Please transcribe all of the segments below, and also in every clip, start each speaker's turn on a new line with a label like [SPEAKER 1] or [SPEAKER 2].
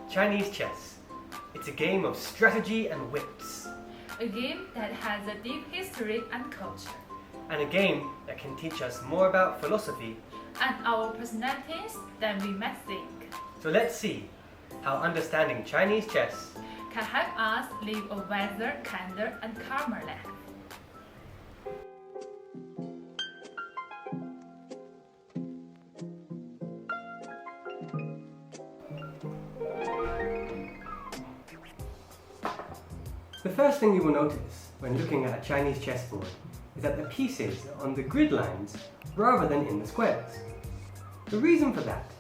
[SPEAKER 1] Chinese chess. It's a game of strategy and wits.
[SPEAKER 2] A game that has a deep history and culture.
[SPEAKER 1] And a game that can teach us more about philosophy
[SPEAKER 2] and our personalities than we might think.
[SPEAKER 1] So let's see how understanding Chinese chess
[SPEAKER 2] can help us live a wiser, kinder, and calmer life.
[SPEAKER 1] The first thing you will notice when looking at a Chinese chessboard is that the pieces are on the grid lines rather than in the squares. The reason for that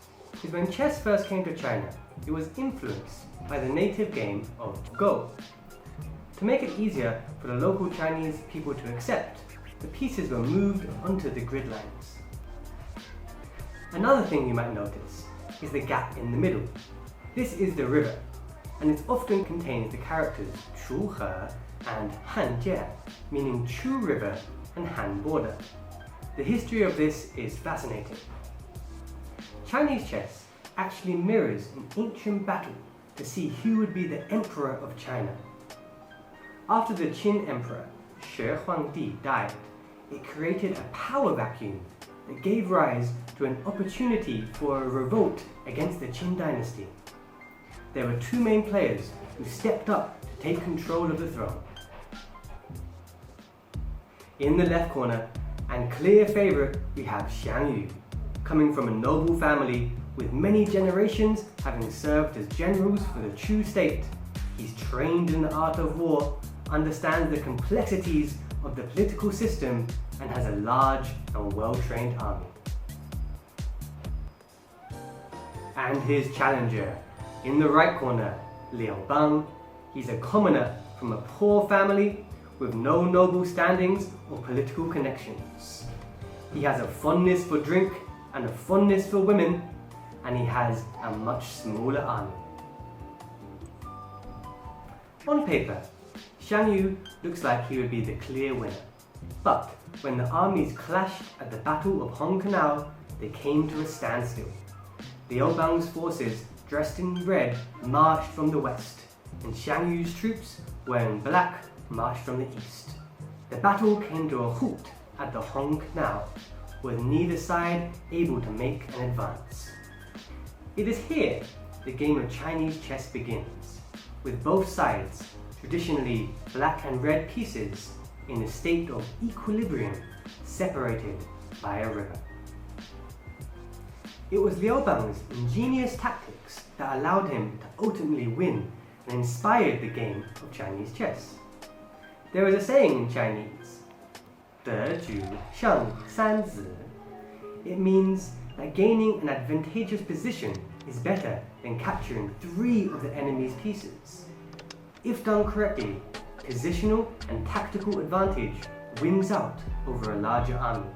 [SPEAKER 1] is when chess first came to China, it was influenced by the native game of Go. To make it easier for the local Chinese people to accept, the pieces were moved onto the grid lines. Another thing you might notice is the gap in the middle. This is the river, and it often contains the characters Chu He and Han Jian, meaning Chu River and Han border. The history of this is fascinating. Chinese chess actually mirrors an ancient battle to see who would be the emperor of China. After the Qin emperor, Shi Huangdi, died, it created a power vacuum that gave rise to an opportunity for a revolt against the Qin dynasty. There were two main players who stepped up to take control of the throne. In the left corner, and clear favourite, we have Xiang Yu, coming from a noble family with many generations having served as generals for the Chu state. He's trained in the art of war, understands the complexities of the political system, and has a large and well-trained army. And his challenger, in the right corner, Liu Bang. He's a commoner from a poor family with no noble standings or political connections. He has a fondness for drink and a fondness for women, and he has a much smaller army. On paper, Xiang Yu looks like he would be the clear winner. But when the armies clashed at the Battle of Hong Canal, they came to a standstill. Liu Bang's forces, dressed in red, marched from the west, and Xiang Yu's troops, wearing black, marched from the east. The battle came to a halt at the Hong Canal, with neither side able to make an advance. It is here the game of Chinese chess begins, with both sides, traditionally black and red pieces, in a state of equilibrium, separated by a river. It was Liu Bang's ingenious tactics that allowed him to ultimately win and inspired the game of Chinese chess. There is a saying in Chinese, 得局胜三子. It means that gaining an advantageous position is better than capturing 3 of the enemy's pieces. If done correctly, positional and tactical advantage wins out over a larger army.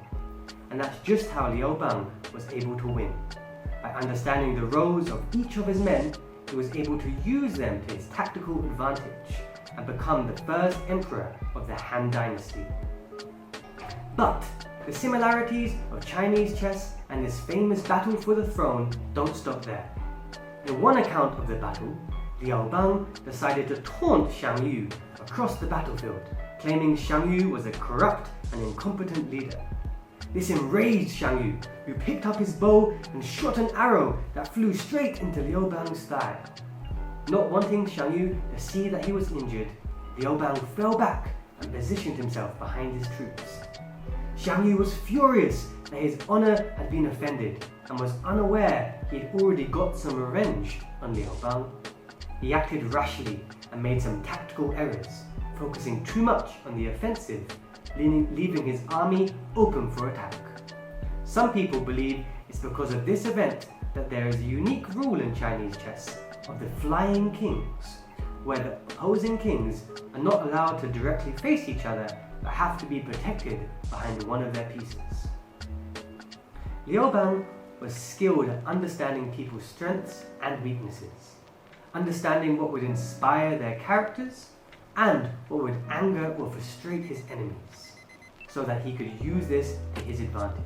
[SPEAKER 1] And that's just how Liu Bang was able to win. By understanding the roles of each of his men, he was able to use them to his tactical advantage and become the first emperor of the Han dynasty. But the similarities of Chinese chess and this famous battle for the throne don't stop there. In one account of the battle, Liu Bang decided to taunt Xiang Yu across the battlefield, claiming Xiang Yu was a corrupt and incompetent leader. This enraged Xiang Yu, who picked up his bow and shot an arrow that flew straight into Liu Bang's thigh. Not wanting Xiang Yu to see that he was injured, Liu Bang fell back and positioned himself behind his troops. Xiang Yu was furious that his honor had been offended and was unaware he had already got some revenge on Liu Bang. He acted rashly and made some tactical errors, focusing too much on the offensive, leaving his army open for attack. Some people believe it's because of this event that there is a unique rule in Chinese chess of the flying kings, where the opposing kings are not allowed to directly face each other but have to be protected behind one of their pieces. Liu Bang was skilled at understanding people's strengths and weaknesses, understanding what would inspire their characters and what would anger or frustrate his enemies, so that he could use this to his advantage.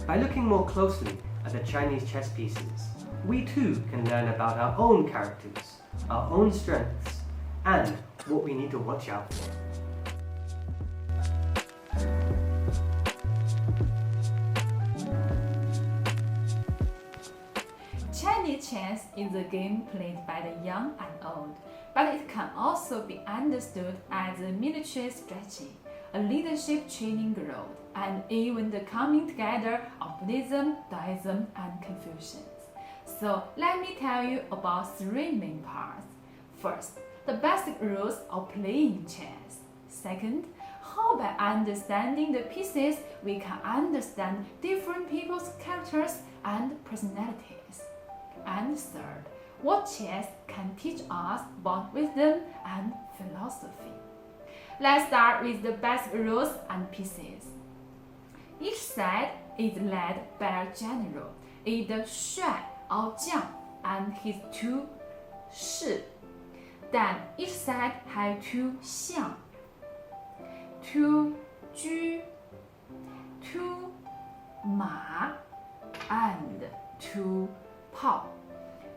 [SPEAKER 1] By looking more closely at the Chinese chess pieces, we too can learn about our own characters, our own strengths, and what we need to watch out for.
[SPEAKER 2] Chinese chess is a game played by the young and old, but it can also be understood as a military strategy, a leadership training ground, and even the coming together of Buddhism, Taoism, and Confucius. So let me tell you about three main parts. First, the basic rules of playing chess. Second, how by understanding the pieces we can understand different people's characters and personalities. And third, what chess can teach us about wisdom and philosophy. Let's start with the basic rules and pieces. Each side is led by a general, either 帅 or 将 and his two 士. Then each side has two 象, two 车, two 马, and two 炮.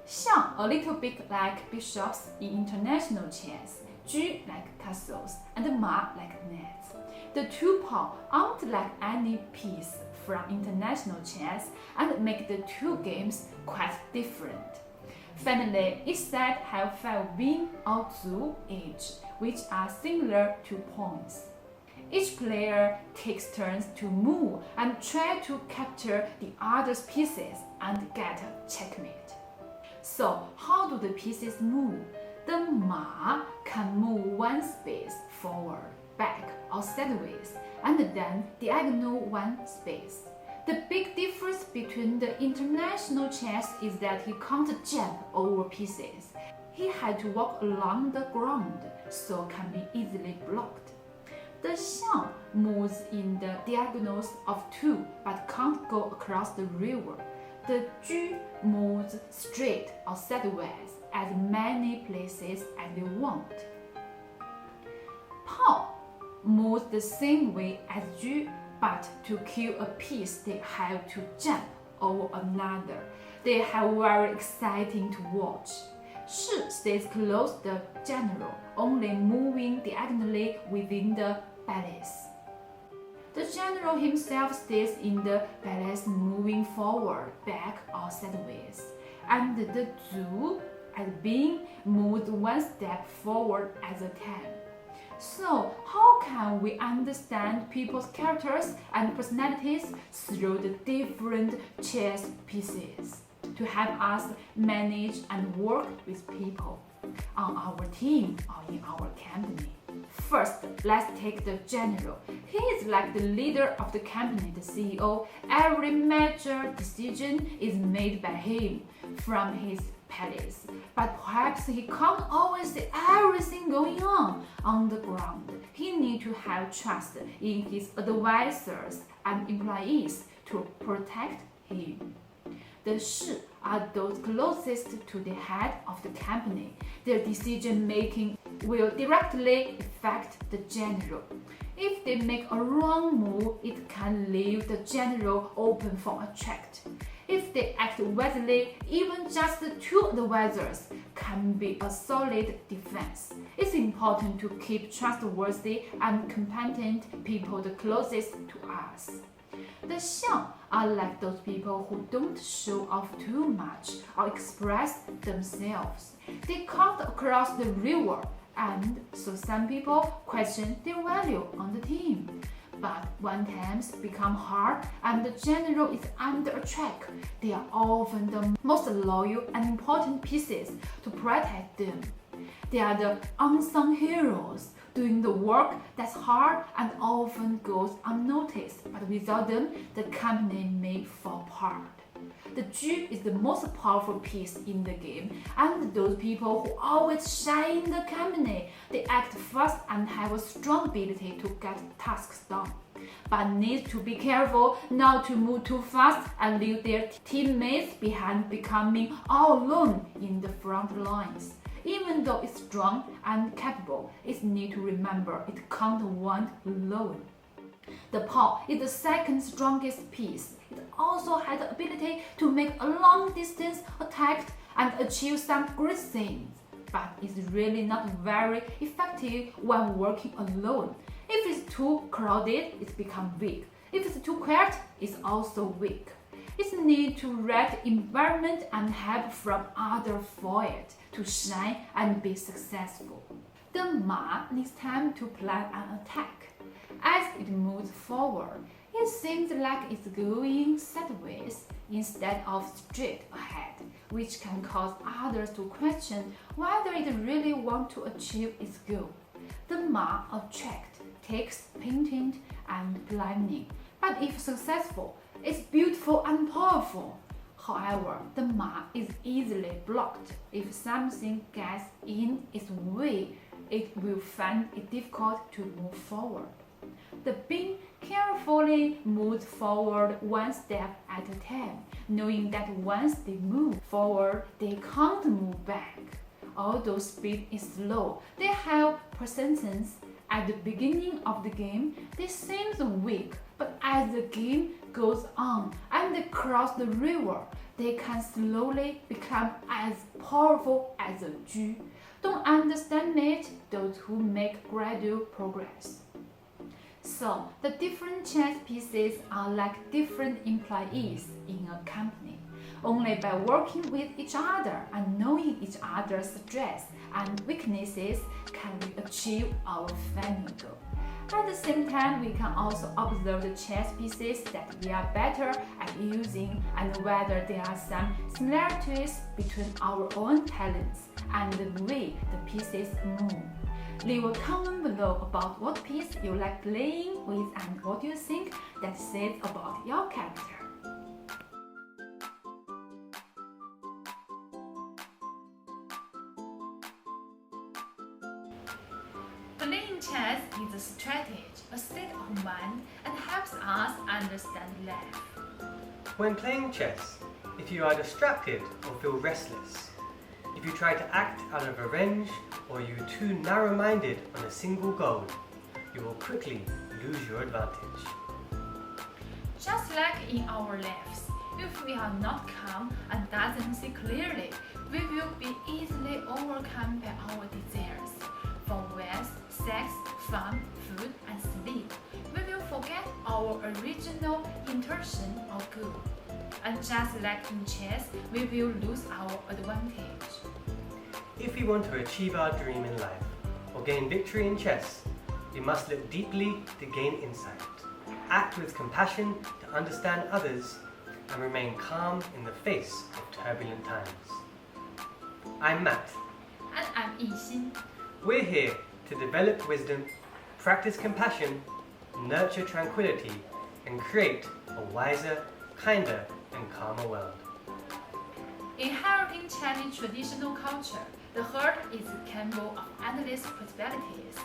[SPEAKER 2] 象 a little bit like bishops in international chess, 车 like castles, and 马 like nets. The two 炮 aren't like any piece from international chess and make the two games quite different. Finally, each side have 5 win or 卒 each, which are similar to points. Each player takes turns to move and try to capture the other's pieces and get a checkmate. So, how do the pieces move? The 马 can move one space forward, back, or sideways, and then diagonal one space. The big difference between the international chess is that he can't jump over pieces. He had to walk along the ground, so can be easily blocked. The 象 moves in the diagonals of 2 but can't go across the river. The 车 moves straight or sideways as many places as they want. 炮 moves the same way as 车, but to kill a piece they have to jump over another. They are very exciting to watch. 士 stays close to the general, only moving diagonally within the palace. The general himself stays in the palace moving forward, back or sideways, and the 卒 as being moved one step forward at a time. So, how can we understand people's characters and personalities through the different chess pieces to help us manage and work with people on our team or in our company? First, let's take the general. He is like the leader of the company, the CEO. Every major decision is made by him from his palace. But perhaps he can't always see everything going on the ground. He needs to have trust in his advisors and employees to protect him. The 士 are those closest to the head of the company. Their decision making will directly affect the general. If they make a wrong move, it can leave the general open for a trap. If they act wisely, even just 2 advisors can be a solid defense. It's important to keep trustworthy and competent people the closest to us. The 象 are like those people who don't show off too much or express themselves. They can't cross the river, and so some people question their value on the team. But when times become hard and the general is under attack, they are often the most loyal and important pieces to protect them. They are the unsung heroes, doing the work that's hard and often goes unnoticed, but without them, the company may fall apart. The 车 is the most powerful piece in the game, and those people who always shine in the company, they act fast and have a strong ability to get tasks done, but need to be careful not to move too fast and leave their teammates behind, becoming all alone in the front lines. Even though it's strong and capable, it needs to remember it can't win alone. The paw is the second strongest piece. It also has the ability to make a long-distance attack and achieve some great things, but it's really not very effective when working alone. If it's too crowded, it becomes weak. If it's too quiet, it's also weak. It needs to read environment and help from others for it to shine and be successful. The ma needs time to plan an attack. As it moves forward, it seems like it's going sideways instead of straight ahead, which can cause others to question whether it really wants to achieve its goal. The ma attracts, takes painting and planning, but if successful, it's beautiful and powerful. However, the ma is easily blocked. If something gets in its way, it will find it difficult to move forward. The bean carefully moves forward one step at a time, knowing that once they move forward, they can't move back. Although speed is slow, they have persistence. At the beginning of the game, they seem weak, but as the game goes on and they cross the river, they can slowly become as powerful as a Ju. Don't understand it, those who make gradual progress. So, the different chess pieces are like different employees in a company. Only by working with each other and knowing each other's strengths and weaknesses can we achieve our final goal. At the same time, we can also observe the chess pieces that we are better at using and whether there are some similarities between our own talents and the way the pieces move. Leave a comment below about what piece you like playing with and what you think that says about your character. Playing chess is a strategy, a state of mind, and helps us understand life.
[SPEAKER 1] When playing chess, if you are distracted or feel restless, if you try to act out of revenge or you're too narrow-minded on a single goal, you will quickly lose your advantage.
[SPEAKER 2] Just like in our lives, if we are not calm and doesn't see clearly, we will be easily overcome by our desires. For wealth, sex, fun, food, and sleep, we will forget our original intention or goal. And just like in chess, we will lose our advantage.
[SPEAKER 1] If we want to achieve our dream in life or gain victory in chess, we must look deeply to gain insight, act with compassion to understand others, and remain calm in the face of turbulent times. I'm Matt.
[SPEAKER 2] And I'm Yixin.
[SPEAKER 1] We're here to develop wisdom, practice compassion, nurture tranquility, and create a wiser, kinder, and calmer world.
[SPEAKER 2] Inheriting Chinese traditional culture, the heart is capable of endless possibilities.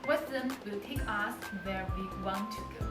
[SPEAKER 2] Wisdom will take us where we want to go.